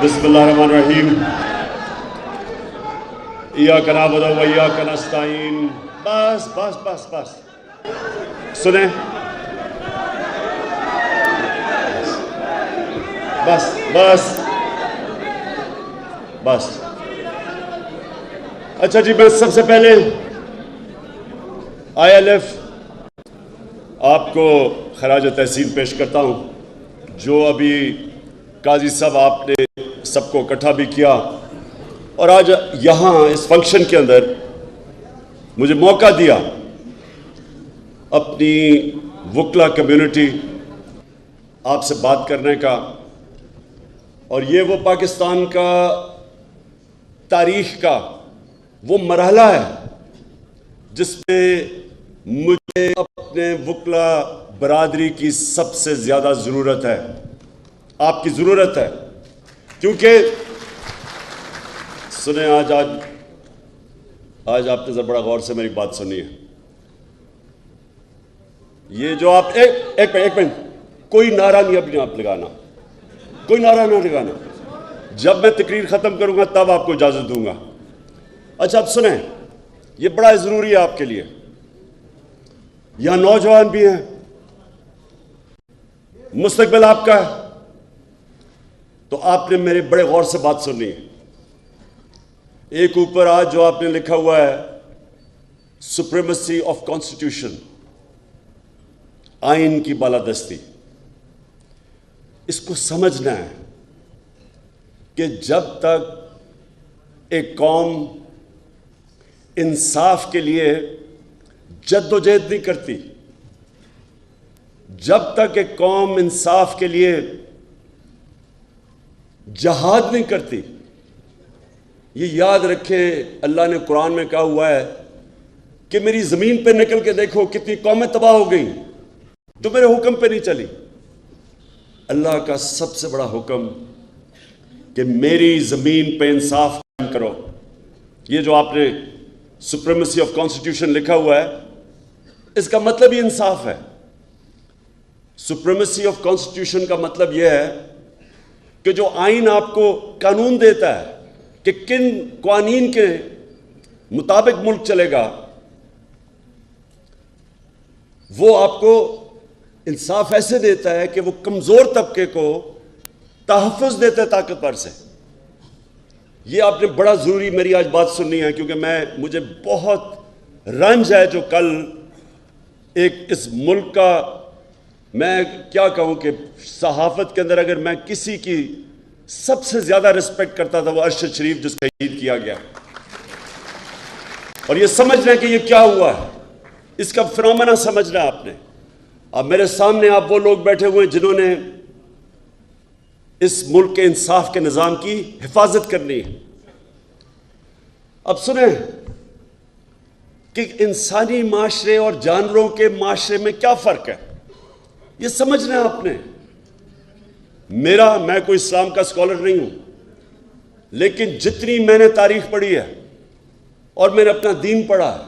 بسم اللہ الرحمن الرحیم ایاک نعبد و ایاک نستعین. بس بس بس بس سنیں, بس بس بس. اچھا جی, میں سب سے پہلے ILF آپ کو خراج تحسین پیش کرتا ہوں. جو ابھی قاضی صاحب آپ نے سب کو اکٹھا بھی کیا, اور آج یہاں اس فنکشن کے اندر مجھے موقع دیا اپنی وکلا کمیونٹی آپ سے بات کرنے کا. اور یہ وہ پاکستان کا تاریخ کا وہ مرحلہ ہے جس میں مجھے اپنے وکلا برادری کی سب سے زیادہ ضرورت ہے, آپ کی ضرورت ہے. کیونکہ سنیں, آج آپ نے ذرا بڑا غور سے میری بات سنی ہے. یہ جو آپ ایک منٹ, کوئی نعرہ نہیں ابھی آپ لگانا, کوئی نعرہ نہ لگانا. جب میں تقریر ختم کروں گا تب آپ کو اجازت دوں گا. اچھا اب سنیں, یہ بڑا ضروری ہے آپ کے لیے. یہاں نوجوان بھی ہیں, مستقبل آپ کا ہے, تو آپ نے میرے بڑے غور سے بات سننی ہے. ایک اوپر آج جو آپ نے لکھا ہوا ہے, سپریمیسی آف کانسٹیٹیوشن, آئین کی بالادستی. اس کو سمجھنا ہے کہ جب تک ایک قوم انصاف کے لیے جد و جہد نہیں کرتی, جب تک ایک قوم انصاف کے لیے جہاد نہیں کرتی, یہ یاد رکھیں اللہ نے قرآن میں کہا ہوا ہے کہ میری زمین پہ نکل کے دیکھو کتنی قومیں تباہ ہو گئیں تو میرے حکم پہ نہیں چلی. اللہ کا سب سے بڑا حکم کہ میری زمین پہ انصاف قائم کرو. یہ جو آپ نے سپریمیسی آف کانسٹیٹیوشن لکھا ہوا ہے, اس کا مطلب ہی انصاف ہے. سپریمیسی آف کانسٹیٹیوشن کا مطلب یہ ہے کہ جو آئین آپ کو قانون دیتا ہے کہ کن قوانین کے مطابق ملک چلے گا, وہ آپ کو انصاف ایسے دیتا ہے کہ وہ کمزور طبقے کو تحفظ دیتا ہے طاقتور سے. یہ آپ نے بڑا ضروری میری آج بات سننی ہے, کیونکہ مجھے بہت رنج ہے جو کل ایک اس ملک کا, میں کیا کہوں کہ صحافت کے اندر اگر میں کسی کی سب سے زیادہ رسپیکٹ کرتا تھا وہ ارشد شریف جس کا شہید کیا گیا. اور یہ سمجھنا ہے کہ یہ کیا ہوا ہے, اس کا فنومنا سمجھنا ہے آپ نے. اب میرے سامنے آپ وہ لوگ بیٹھے ہوئے ہیں جنہوں نے اس ملک کے انصاف کے نظام کی حفاظت کرنی ہے. اب سنیں کہ انسانی معاشرے اور جانوروں کے معاشرے میں کیا فرق ہے, یہ سمجھنا ہے آپ نے. میں کوئی اسلام کا اسکالر نہیں ہوں, لیکن جتنی میں نے تاریخ پڑھی ہے اور میں نے اپنا دین پڑھا ہے,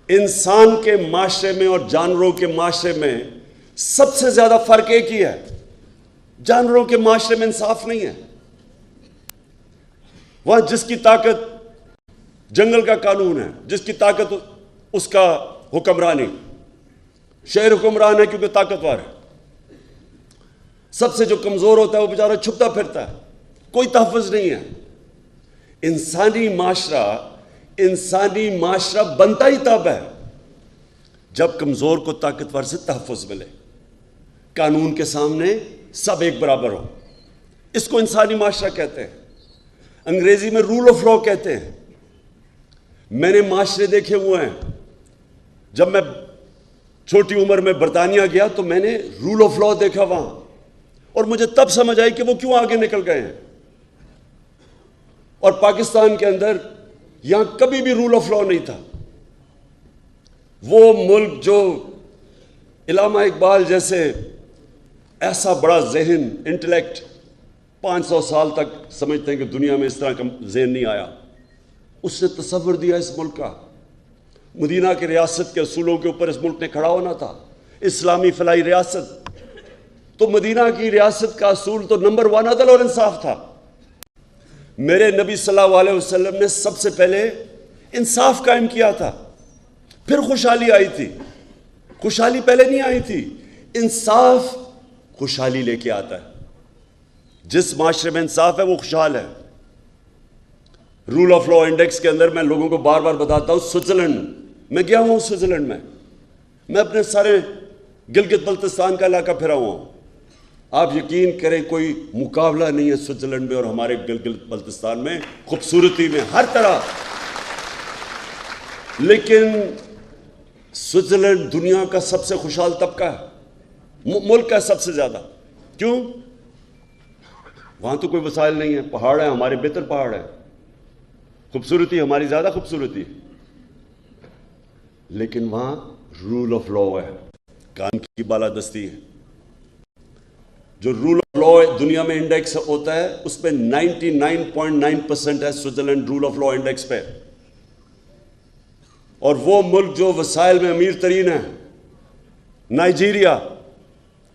انسان کے معاشرے میں اور جانوروں کے معاشرے میں سب سے زیادہ فرق ایک ہی ہے, جانوروں کے معاشرے میں انصاف نہیں ہے. وہاں جس کی طاقت جنگل کا قانون ہے, جس کی طاقت اس کا حکمرانی, شہر حکمران ہے کیونکہ طاقتور ہے. سب سے جو کمزور ہوتا ہے وہ بیچارہ چھپتا پھرتا ہے, کوئی تحفظ نہیں ہے. انسانی معاشرہ بنتا ہی تب ہے جب کمزور کو طاقتور سے تحفظ ملے, قانون کے سامنے سب ایک برابر ہو. اس کو انسانی معاشرہ کہتے ہیں. انگریزی میں رول آف لا کہتے ہیں. میں نے معاشرے دیکھے ہوئے ہیں. جب میں چھوٹی عمر میں برطانیہ گیا تو میں نے رول آف لا دیکھا وہاں, اور مجھے تب سمجھ آئی کہ وہ کیوں آگے نکل گئے ہیں. اور پاکستان کے اندر یہاں کبھی بھی رول آف لا نہیں تھا. وہ ملک جو علامہ اقبال جیسے ایسا بڑا ذہن, انٹلیکٹ 500 سال تک سمجھتے ہیں کہ دنیا میں اس طرح کا ذہن نہیں آیا, اس نے تصور دیا اس ملک کا. مدینہ کی ریاست کے اصولوں کے اوپر اس ملک نے کھڑا ہونا تھا. اسلامی فلاحی ریاست, تو مدینہ کی ریاست کا اصول تو نمبر 1 عدل اور انصاف تھا. میرے نبی صلی اللہ علیہ وسلم نے سب سے پہلے انصاف قائم کیا تھا, پھر خوشحالی آئی تھی. خوشحالی پہلے نہیں آئی تھی, انصاف خوشحالی لے کے آتا ہے. جس معاشرے میں انصاف ہے وہ خوشحال ہے. رول آف لا انڈیکس کے اندر میں لوگوں کو بار بار بتاتا ہوں, سوئٹزرلینڈ میں گیا ہوں. سوئٹزرلینڈ میں اپنے سارے گلگت بلتستان کا علاقہ پھرا ہوا ہوں. آپ یقین کریں کوئی مقابلہ نہیں ہے سوئٹزرلینڈ میں اور ہمارے گلگت بلتستان میں, خوبصورتی میں, ہر طرح. لیکن سوئٹزرلینڈ دنیا کا سب سے خوشحال طبقہ ہے, ملک ہے سب سے زیادہ. کیوں؟ وہاں تو کوئی وسائل نہیں ہے, پہاڑ ہے, ہمارے بہتر پہاڑ ہے, خوبصورتی ہماری زیادہ خوبصورتی ہے. لیکن وہاں رول آف لا ہے, قانون کی بالادستی ہے. جو رول آف لا دنیا میں انڈیکس ہوتا ہے اس پہ 99.9% ہے Switzerland rule of law index پہ. اور وہ ملک جو وسائل میں امیر ترین ہے, نائجیریا,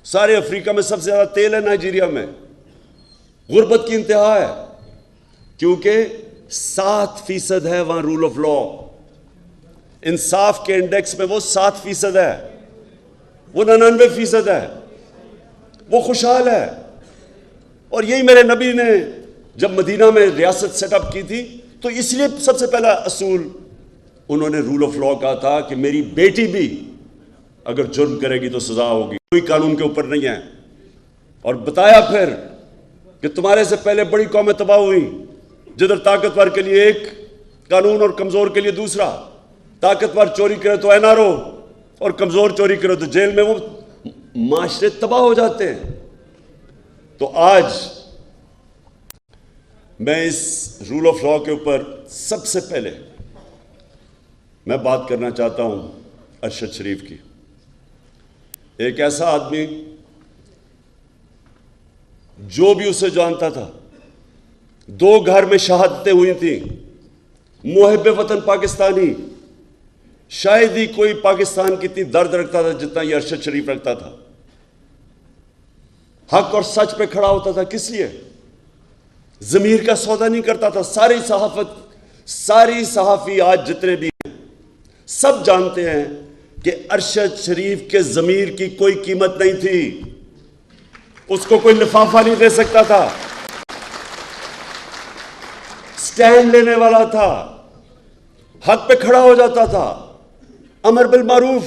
سارے افریقہ میں سب سے زیادہ تیل ہے نائجیریا میں. غربت کی انتہا ہے کیونکہ 7% ہے وہاں رول آف لا. انصاف کے انڈیکس میں وہ 7% ہے, وہ 99% ہے, وہ خوشحال ہے. اور یہی میرے نبی نے جب مدینہ میں ریاست سیٹ اپ کی تھی تو اس لیے سب سے پہلا اصول انہوں نے رول آف لا کہا تھا کہ میری بیٹی بھی اگر جرم کرے گی تو سزا ہوگی, کوئی قانون کے اوپر نہیں ہے. اور بتایا پھر کہ تمہارے سے پہلے بڑی قومیں تباہ ہوئی, جدھر طاقتور کے لیے ایک قانون اور کمزور کے لیے دوسرا. طاقتور چوری کرے تو این آر او اور کمزور چوری کرے تو جیل میں. وہ معاشرے تباہ ہو جاتے ہیں. تو آج میں اس رول آف لا کے اوپر سب سے پہلے میں بات کرنا چاہتا ہوں ارشد شریف کی. ایک ایسا آدمی جو بھی اسے جانتا تھا, 2 گھر میں شہادتیں ہوئی تھیں, محب وطن پاکستانی. شاید ہی کوئی پاکستان کی اتنی درد رکھتا تھا جتنا یہ ارشد شریف رکھتا تھا. حق اور سچ پہ کھڑا ہوتا تھا. کس لیے؟ ضمیر کا سودا نہیں کرتا تھا. ساری صحافی آج جتنے بھی ہیں سب جانتے ہیں کہ ارشد شریف کے ضمیر کی کوئی قیمت نہیں تھی. اس کو کوئی لفافہ نہیں دے سکتا تھا. سٹینڈ لینے والا تھا, حق پہ کھڑا ہو جاتا تھا. امر بالمعروف,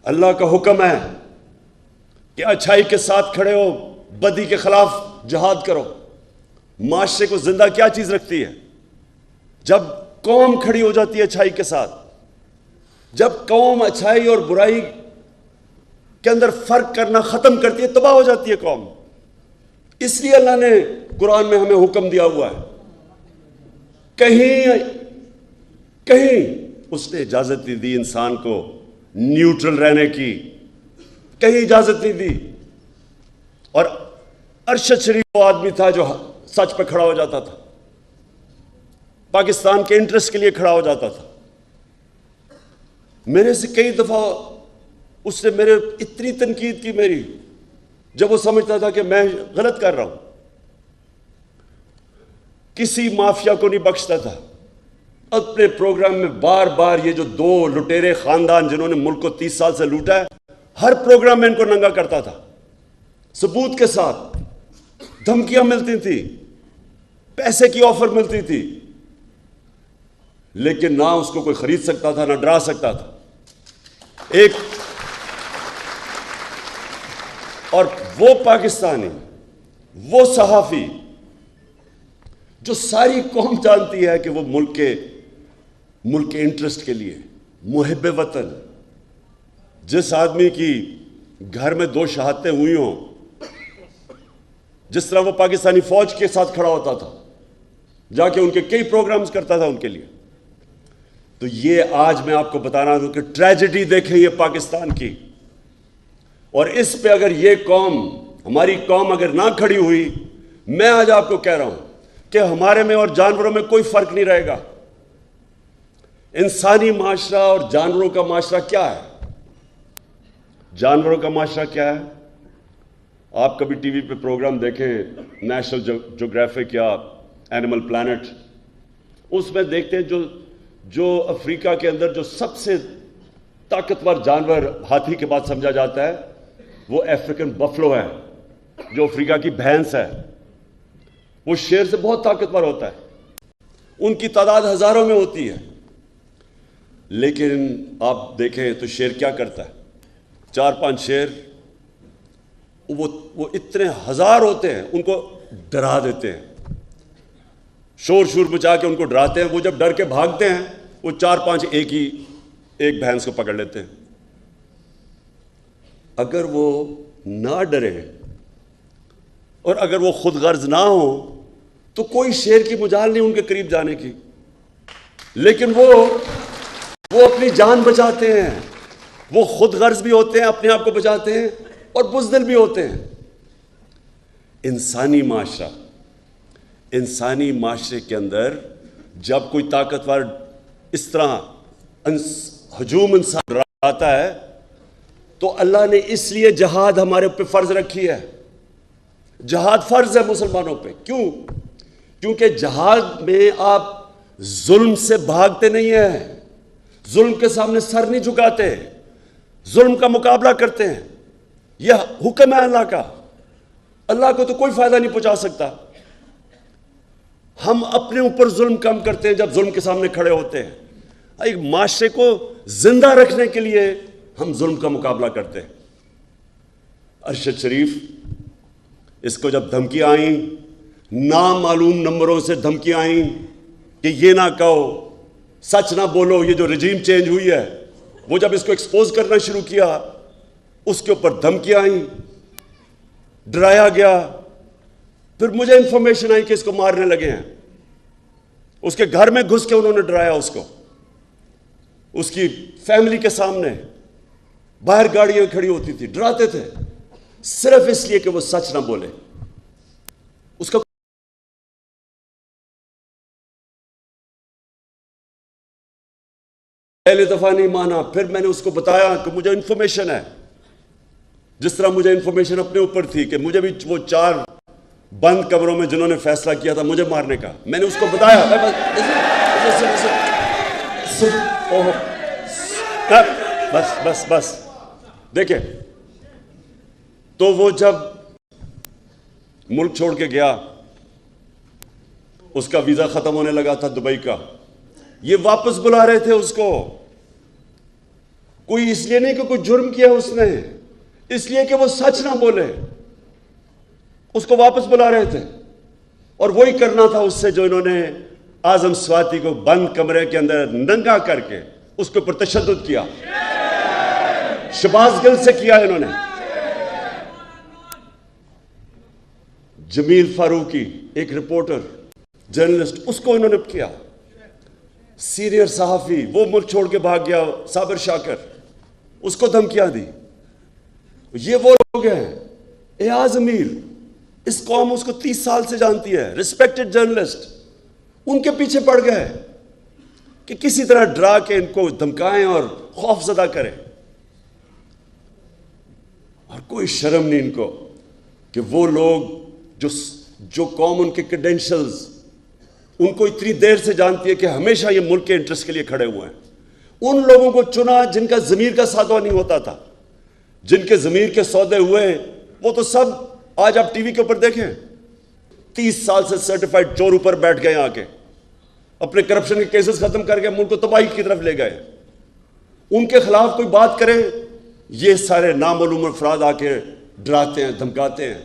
اللہ کا حکم ہے کہ اچھائی کے ساتھ کھڑے ہو, بدی کے خلاف جہاد کرو. معاشرے کو زندہ کیا چیز رکھتی ہے؟ جب قوم کھڑی ہو جاتی ہے اچھائی کے ساتھ. جب قوم اچھائی اور برائی کے اندر فرق کرنا ختم کرتی ہے, تباہ ہو جاتی ہے قوم. اس لیے اللہ نے قرآن میں ہمیں حکم دیا ہوا ہے. کہیں اس نے اجازت نہیں دی انسان کو نیوٹرل رہنے کی, کہیں اجازت نہیں دی. اور ارشد شریف وہ آدمی تھا جو سچ پہ کھڑا ہو جاتا تھا, پاکستان کے انٹرسٹ کے لیے کھڑا ہو جاتا تھا. میرے سے کئی دفعہ اس نے میرے اتنی تنقید کی میری, جب وہ سمجھتا تھا کہ میں غلط کر رہا ہوں. کسی مافیا کو نہیں بخشتا تھا. اپنے پروگرام میں بار بار یہ جو 2 لٹیرے خاندان جنہوں نے ملک کو 30 سال سے لوٹا ہے, ہر پروگرام میں ان کو ننگا کرتا تھا, ثبوت کے ساتھ. دھمکیاں ملتی تھیں, پیسے کی آفر ملتی تھی, لیکن نہ اس کو کوئی خرید سکتا تھا, نہ ڈرا سکتا تھا. اور وہ پاکستانی, وہ صحافی جو ساری قوم جانتی ہے کہ وہ ملک کے انٹرسٹ کے لیے محب وطن, جس آدمی کی گھر میں 2 شہادتیں ہوئی ہوں, جس طرح وہ پاکستانی فوج کے ساتھ کھڑا ہوتا تھا, جا کے ان کے کئی پروگرامز کرتا تھا ان کے لیے. تو یہ آج میں آپ کو بتانا ہوں کہ ٹریجڈی دیکھیں یہ پاکستان کی. اور اس پہ اگر یہ قوم, ہماری قوم اگر نہ کھڑی ہوئی, میں آج آپ کو کہہ رہا ہوں کہ ہمارے میں اور جانوروں میں کوئی فرق نہیں رہے گا. انسانی معاشرہ اور جانوروں کا معاشرہ کیا ہے؟ جانوروں کا معاشرہ کیا ہے؟ آپ کبھی ٹی وی پہ پروگرام دیکھیں نیشنل جیوگرافک یا اینیمل پلانٹ، اس میں دیکھتے ہیں جو افریقہ کے اندر جو سب سے طاقتور جانور ہاتھی کے بعد سمجھا جاتا ہے وہ افریقن بفلو ہے، جو افریقہ کی بھینس ہے. وہ شیر سے بہت طاقتور ہوتا ہے، ان کی تعداد ہزاروں میں ہوتی ہے. لیکن آپ دیکھیں تو شیر کیا کرتا ہے، 4-5 شیر وہ اتنے ہزار ہوتے ہیں، ان کو ڈرا دیتے ہیں، شور مچا کے ان کو ڈراتے ہیں. وہ جب ڈر کے بھاگتے ہیں وہ 4-5 ایک بھینس کو پکڑ لیتے ہیں. اگر وہ نہ ڈرے اور اگر وہ خود غرض نہ ہو تو کوئی شیر کی مجال نہیں ان کے قریب جانے کی. لیکن وہ اپنی جان بچاتے ہیں، وہ خود غرض بھی ہوتے ہیں، اپنے آپ کو بچاتے ہیں، اور بزدل بھی ہوتے ہیں. انسانی معاشرے کے اندر جب کوئی طاقتور اس طرح ہجوم انسان آتا ہے تو اللہ نے اس لیے جہاد ہمارے اوپر فرض رکھی ہے. جہاد فرض ہے مسلمانوں پہ. کیوں؟ کیونکہ جہاد میں آپ ظلم سے بھاگتے نہیں ہیں، ظلم کے سامنے سر نہیں جھکاتے، ظلم کا مقابلہ کرتے ہیں. یہ حکم ہے اللہ کا. اللہ کو تو کوئی فائدہ نہیں پہنچا سکتا. ہم اپنے اوپر ظلم کم کرتے ہیں جب ظلم کے سامنے کھڑے ہوتے ہیں. ایک معاشرے کو زندہ رکھنے کے لیے ہم ظلم کا مقابلہ کرتے ہیں. ارشد شریف، اس کو جب دھمکیاں آئیں، نامعلوم نمبروں سے دھمکیاں آئیں کہ یہ نہ کہو، سچ نہ بولو، یہ جو رجیم چینج ہوئی ہے، وہ جب اس کو ایکسپوز کرنا شروع کیا، اس کے اوپر دھمکیاں آئیں، ڈرایا گیا. پھر مجھے انفارمیشن آئی کہ اس کو مارنے لگے ہیں. اس کے گھر میں گھس کے انہوں نے ڈرایا اس کو، اس کی فیملی کے سامنے. باہر گاڑیاں کھڑی ہوتی تھی، ڈراتے تھے صرف اس لیے کہ وہ سچ نہ بولے. اس کا پہلے دفعہ نہیں مانا. پھر میں نے اس کو بتایا کہ مجھے انفارمیشن ہے، جس طرح مجھے انفارمیشن اپنے اوپر تھی کہ مجھے بھی وہ 4 بند کمروں میں جنہوں نے فیصلہ کیا تھا مجھے مارنے کا، میں نے اس کو بتایا. بس دیکھیں. تو وہ جب ملک چھوڑ کے گیا، اس کا ویزا ختم ہونے لگا تھا دبئی کا، یہ واپس بلا رہے تھے اس کو. کوئی اس لیے نہیں کہ کوئی جرم کیا اس نے، اس لیے کہ وہ سچ نہ بولے. اس کو واپس بلا رہے تھے، اور وہی کرنا تھا اس سے جو انہوں نے اعظم سواتی کو بند کمرے کے اندر ننگا کر کے اس کے اوپر تشدد کیا. شہباز گل سے کیا انہوں نے. جمیل فاروقی، ایک رپورٹر جرنلسٹ، اس کو انہوں نے کیا. سینئر صحافی، وہ ملک چھوڑ کے بھاگ گیا، صابر شاکر، اس کو دھمکیاں دی. یہ وہ لوگ ہیں. ایاز امیر، اس قوم اس کو 30 سال سے جانتی ہے، ریسپیکٹڈ جرنلسٹ. ان کے پیچھے پڑ گئے کہ کسی طرح ڈرا کے ان کو دھمکائیں اور خوف زدہ کریں. اور کوئی شرم نہیں ان کو کہ وہ لوگ جو قوم ان کے کریڈینشلز ان کو اتنی دیر سے جانتی ہے کہ ہمیشہ یہ ملک کے انٹرسٹ کے لیے کھڑے ہوئے ہیں، ان لوگوں کو چنا جن کا ضمیر کا سودا نہیں ہوتا تھا. جن کے ضمیر کے سودے ہوئے وہ تو سب آج آپ ٹی وی کے اوپر دیکھیں 30 سال سے سرٹیفائیڈ چور اوپر بیٹھ گئے، آ کے اپنے کرپشن کے کیسز ختم کر کے ملک کو تباہی کی طرف لے گئے. ان کے خلاف کوئی بات کرے، یہ سارے نامعلوم افراد آ کے ڈراتے ہیں، دھمکاتے ہیں.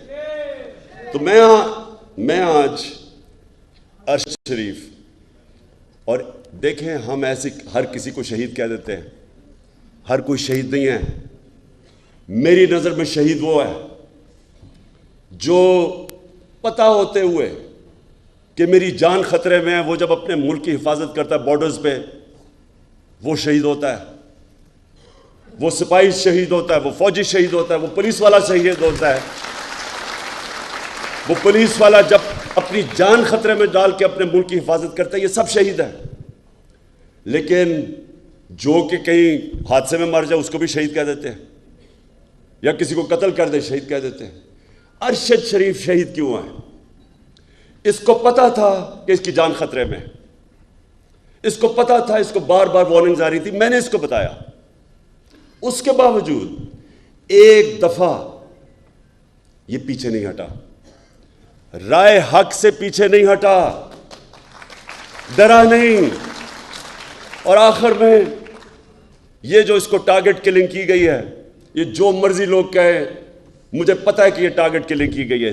تو میں آج ارشد شریف، اور دیکھیں ہم ایسے ہر کسی کو شہید کہہ دیتے ہیں، ہر کوئی شہید نہیں ہے. میری نظر میں شہید وہ ہے جو پتہ ہوتے ہوئے کہ میری جان خطرے میں ہے، وہ جب اپنے ملک کی حفاظت کرتا ہے بارڈرز پہ، وہ شہید ہوتا ہے. وہ سپاہی شہید ہوتا ہے، وہ فوجی شہید ہوتا ہے، وہ پولیس والا شہید ہوتا ہے. وہ پولیس والا جب اپنی جان خطرے میں ڈال کے اپنے ملک کی حفاظت کرتا ہے، یہ سب شہید ہیں. لیکن جو کہ کہیں حادثے میں مر جائے اس کو بھی شہید کہہ دیتے ہیں، یا کسی کو قتل کر دے شہید کہہ دیتے ہیں. ارشد شریف شہید کیوں ہیں؟ اس کو پتا تھا کہ اس کی جان خطرے میں، اس کو پتا تھا، اس کو بار بار وارننگز آ رہی تھی، میں نے اس کو بتایا، اس کے باوجود ایک دفعہ یہ پیچھے نہیں ہٹا، رائے حق سے پیچھے نہیں ہٹا، ڈرا نہیں۔ اور آخر میں یہ جو اس کو ٹارگٹ کلنگ کی گئی ہے، یہ جو مرضی لوگ کہیں، مجھے پتا ہے کہ یہ ٹارگٹ کلنگ کی گئی ہے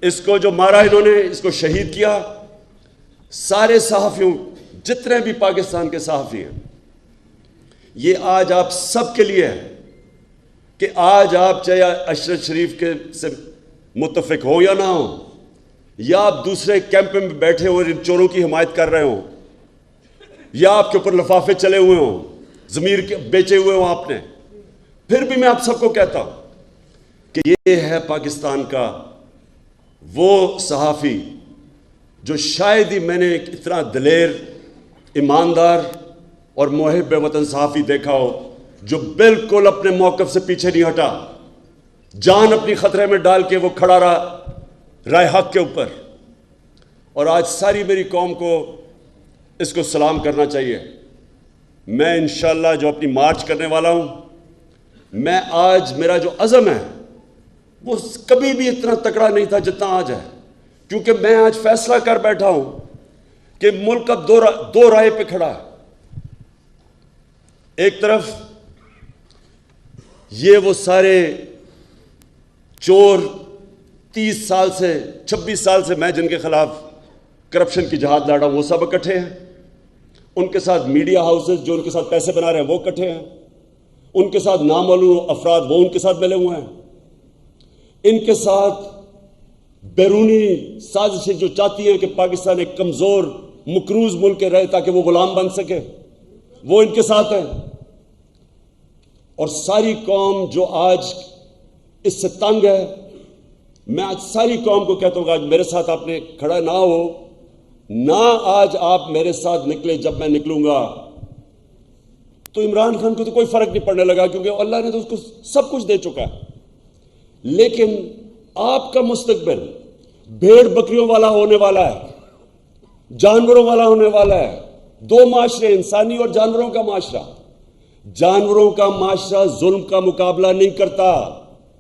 اس کو جو مارا انہوں نے، اس کو شہید کیا۔ سارے صحافیوں، جتنے بھی پاکستان کے صحافی ہیں، یہ آج آپ سب کے لیے ہے کہ آج آپ چاہے اشرف شریف کے سے متفق ہو یا نہ ہو، یا آپ دوسرے کیمپ میں بیٹھے ہوئے ان چوروں کی حمایت کر رہے ہوں، یا آپ کے اوپر لفافے چلے ہوئے ہوں، ضمیر کے بیچے ہوئے ہوں آپ نے، پھر بھی میں آپ سب کو کہتا ہوں کہ یہ ہے پاکستان کا وہ صحافی جو شاید ہی میں نے اتنا دلیر، ایماندار اور محب وطن صحافی دیکھا ہو، جو بالکل اپنے موقف سے پیچھے نہیں ہٹا، جان اپنی خطرے میں ڈال کے وہ کھڑا رہا رائے حق کے اوپر۔ اور آج ساری میری قوم کو اس کو سلام کرنا چاہیے۔ میں انشاءاللہ جو اپنی مارچ کرنے والا ہوں، میں آج میرا جو عزم ہے وہ کبھی بھی اتنا تکڑا نہیں تھا جتنا آج ہے، کیونکہ میں آج فیصلہ کر بیٹھا ہوں کہ ملک اب دو رائے پہ کھڑا ہے۔ ایک طرف یہ وہ سارے چور 30 سال سے 26 سال سے میں جن کے خلاف کرپشن کی جہاد لڑا ہوں، وہ سب اکٹھے ہیں، ان کے ساتھ میڈیا ہاؤسز جو ان کے ساتھ پیسے بنا رہے ہیں وہ اکٹھے ہیں، ان کے ساتھ نامعلوم افراد وہ ان کے ساتھ ملے ہوئے ہیں، ان کے ساتھ بیرونی سازشیں جو چاہتی ہیں کہ پاکستان ایک کمزور مقروض ملک رہے تاکہ وہ غلام بن سکے، وہ ان کے ساتھ ہیں۔ اور ساری قوم جو آج اس سے تنگ ہے، میں آج ساری قوم کو کہتا ہوں کہ آج میرے ساتھ آپ نے کھڑا نہ ہو، نہ آج آپ میرے ساتھ نکلے، جب میں نکلوں گا تو عمران خان کو تو کوئی فرق نہیں پڑنے لگا، کیونکہ اللہ نے تو اس کو سب کچھ دے چکا ہے۔ لیکن آپ کا مستقبل بھیڑ بکریوں والا ہونے والا ہے، جانوروں والا ہونے والا ہے۔ دو معاشرے، انسانی اور جانوروں کا معاشرہ۔ جانوروں کا معاشرہ ظلم کا مقابلہ نہیں کرتا،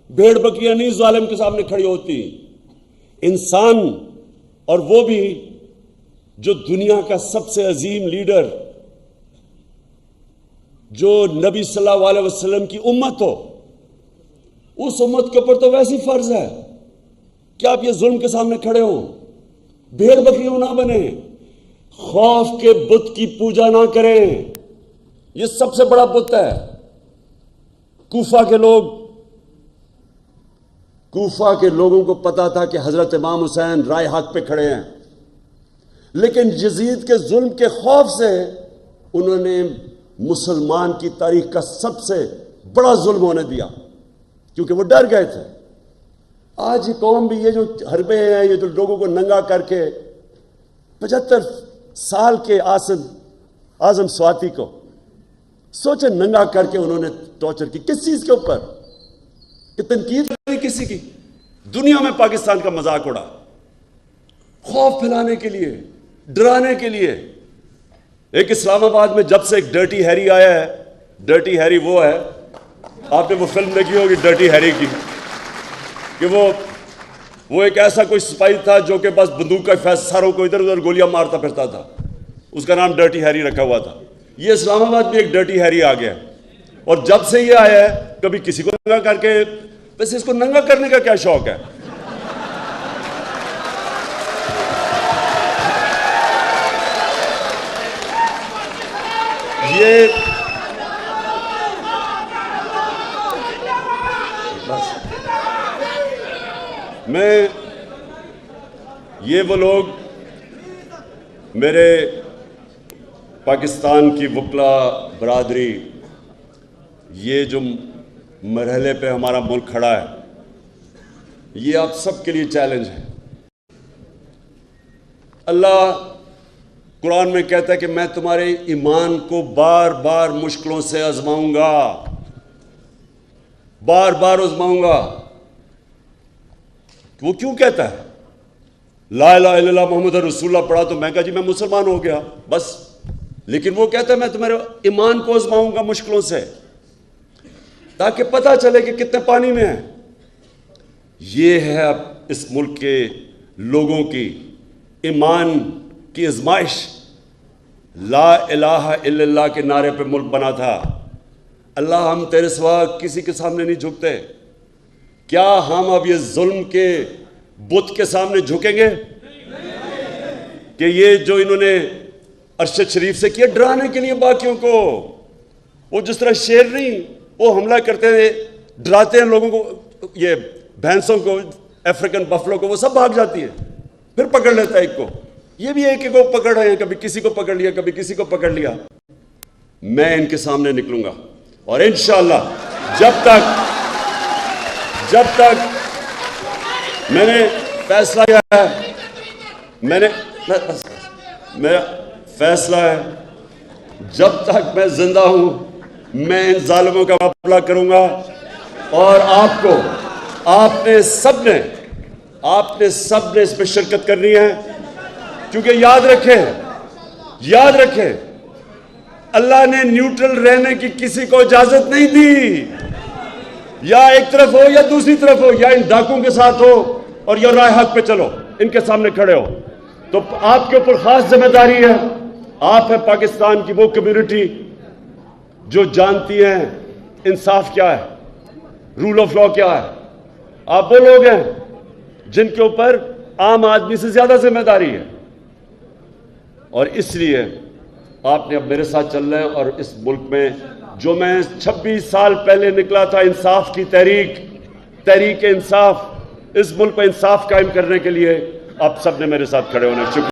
بھیڑ بکریاں نہیں ظالم کے سامنے کھڑی ہوتی۔ انسان، اور وہ بھی جو دنیا کا سب سے عظیم لیڈر، جو نبی صلی اللہ علیہ وسلم کی امت ہو، اس امت کے اوپر تو ویسی فرض ہے کہ آپ یہ ظلم کے سامنے کھڑے ہوں، بھیڑ بکریوں نہ بنیں، خوف کے بت کی پوجا نہ کریں۔ یہ سب سے بڑا بت ہے۔ کوفہ کے لوگوں کو پتا تھا کہ حضرت امام حسین رائے حق پہ کھڑے ہیں، لیکن یزید کے ظلم کے خوف سے انہوں نے مسلمان کی تاریخ کا سب سے بڑا ظلم ہونے دیا، کیونکہ وہ ڈر گئے تھے۔ آج یہ قوم بھی، یہ جو حربے ہیں، یہ جو لوگوں کو ننگا کر کے 75 سال کے اعظم سواتی کو سوچے ننگا کر کے انہوں نے ٹارچر کی، کس چیز کے اوپر؟ کہ تنقید نہیں کسی کی، دنیا میں پاکستان کا مذاق اڑا، خوف پھیلانے کے لیے، ڈرانے کے لیے۔ ایک اسلام آباد میں جب سے ایک ڈرٹی ہیری آیا ہے، ڈرٹی ہیری وہ ہے، آپ نے وہ فلم دیکھی ہوگی ڈرٹی ہیری کی، کہ وہ ایک ایسا کوئی سپاہی تھا جو کہ بس بندوق کا ساروں کو ادھر ادھر گولیاں مارتا پھرتا تھا، اس کا نام ڈرٹی ہیری رکھا ہوا تھا۔ یہ اسلام آباد میں ایک ڈرٹی ہیری آ گیا، اور جب سے یہ آیا ہے کبھی کسی کو ننگا کر کے، ویسے اس کو ننگا کرنے کا کیا شوق ہے؟ یہ وہ لوگ، میرے پاکستان کی وکلا برادری، یہ جو مرحلے پہ ہمارا ملک کھڑا ہے، یہ آپ سب کے لیے چیلنج ہے۔ اللہ قرآن میں کہتا ہے کہ میں تمہارے ایمان کو بار بار مشکلوں سے آزماؤں گا، بار بار آزماؤں گا۔ وہ کیوں کہتا ہے لا الہ الا اللہ محمد رسول اللہ پڑھا تو میں کہا جی میں مسلمان ہو گیا بس، لیکن وہ کہتا ہے میں تمہارے ایمان کو آزماؤں گا مشکلوں سے تاکہ پتہ چلے کہ کتنے پانی میں ہیں۔ یہ ہے اب اس ملک کے لوگوں کی ایمان کی آزمائش۔ لا الہ الا اللہ کے نعرے پہ ملک بنا تھا، اللہ ہم تیرے سوا کسی کے سامنے نہیں جھکتے، کیا ہم اب یہ ظلم کے بت کے سامنے جھکیں گے کہ یہ جو انہوں نے ارشد شریف سے کیا ڈرانے کے لیے باقیوں کو؟ وہ جس طرح شیر نہیں وہ حملہ کرتے ہیں ڈراتے ہیں لوگوں کو، یہ بھینسوں کو افریقن بفلو کو وہ سب بھاگ جاتی ہے، پھر پکڑ لیتا ہے ایک کو، یہ بھی ایک کو پکڑ رہے ہیں، کبھی کسی کو پکڑ لیا کبھی کسی کو پکڑ لیا۔ میں ان کے سامنے نکلوں گا اور انشاءاللہ جب تک میں نے فیصلہ کیا ہے، میرا فیصلہ ہے جب تک میں زندہ ہوں میں ان ظالموں کا مقابلہ کروں گا، اور آپ نے سب نے اس میں شرکت کرنی ہے، کیونکہ یاد رکھیں اللہ نے نیوٹرل رہنے کی کسی کو اجازت نہیں دی، یا ایک طرف ہو یا دوسری طرف ہو، یا ان ڈاکوں کے ساتھ ہو اور یا راہ حق پہ چلو، ان کے سامنے کھڑے ہو۔ تو آپ کے اوپر خاص ذمہ داری ہے، آپ ہے پاکستان کی وہ کمیونٹی جو جانتی ہیں انصاف کیا ہے، رول آف لا کیا ہے، آپ وہ لوگ ہیں جن کے اوپر عام آدمی سے زیادہ ذمہ داری ہے، اور اس لیے آپ نے اب میرے ساتھ چلنا ہے، اور اس ملک میں جو میں 26 سال پہلے نکلا تھا انصاف کی تحریک انصاف، اس ملک پہ انصاف قائم کرنے کے لیے آپ سب نے میرے ساتھ کھڑے ہونا ہے۔ شکریہ۔